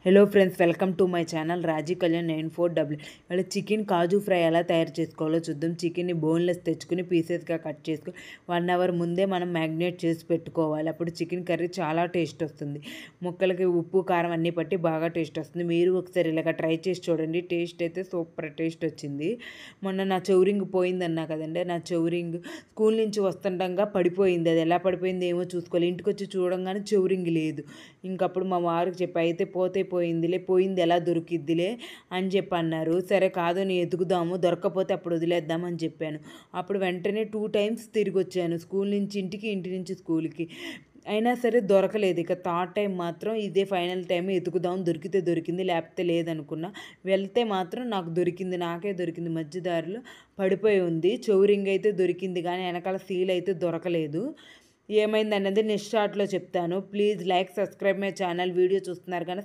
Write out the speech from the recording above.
Hello friends, welcome to my channel Raji Kalyan 94W. ఇవాళ chicken కాజు fry ఎలా తయారు చేసుకోవాలో చూద్దాం. చికెన్ని బోన్లెస్ తెచ్చుకుని పీసెస్గా కట్ చేసుకుని 1 అవర్ ముందే మనం మ్యాగ్నేట్ చేసి పెట్టుకోవాలి. అప్పుడు చికెన్ కర్రీ చాలా టేస్ట్ వస్తుంది. ముక్కలకి ఉప్పు కారం అన్నీ పట్టి బాగా టేస్ట్ వస్తుంది. మీరు ఒకసారి ఇలాగ ట్రై చేసి చూడండి. టేస్ట్ అయితే సూపర్ టేస్ట్ వచ్చింది. మొన్న నా చెవురింగ్ పోయిందన్నా కదండి, నా చెవురింగ్ స్కూల్ నుంచి వస్తుండగా పడిపోయింది. అది ఎలా పడిపోయింది ఏమో చూసుకోవాలి. ఇంటికి వచ్చి చూడంగానే చెవురింగ్ లేదు. ఇంకప్పుడు మా వారికి చెప్పి అయితే పోయింది ఎలా దొరికిద్దిలే అని చెప్పి అన్నారు. సరే కాదు నేను ఎదుగుదాము, దొరకకపోతే అప్పుడు వదిలేద్దామని చెప్పాను. అప్పుడు వెంటనే 2 టైమ్స్ తిరిగి వచ్చాను, స్కూల్ నుంచి ఇంటికి, ఇంటి నుంచి స్కూల్కి. అయినా సరే దొరకలేదు. ఇక థర్డ్ టైం మాత్రం ఇదే ఫైనల్ టైం, ఎతుకుదాం, దొరికితే దొరికింది లేకపోతే లేదనుకున్నా. వెళ్తే మాత్రం నాకు దొరికింది, నాకే దొరికింది. మధ్యదారిలో పడిపోయి ఉంది. చెవురింగ్ అయితే దొరికింది కానీ వెనకాల సీల్ అయితే దొరకలేదు. ఏమైంది అన్నది నెక్స్ట్ షార్ట్లో చెప్తాను. Please like, subscribe my channel. Video చూస్తున్నారు కానీ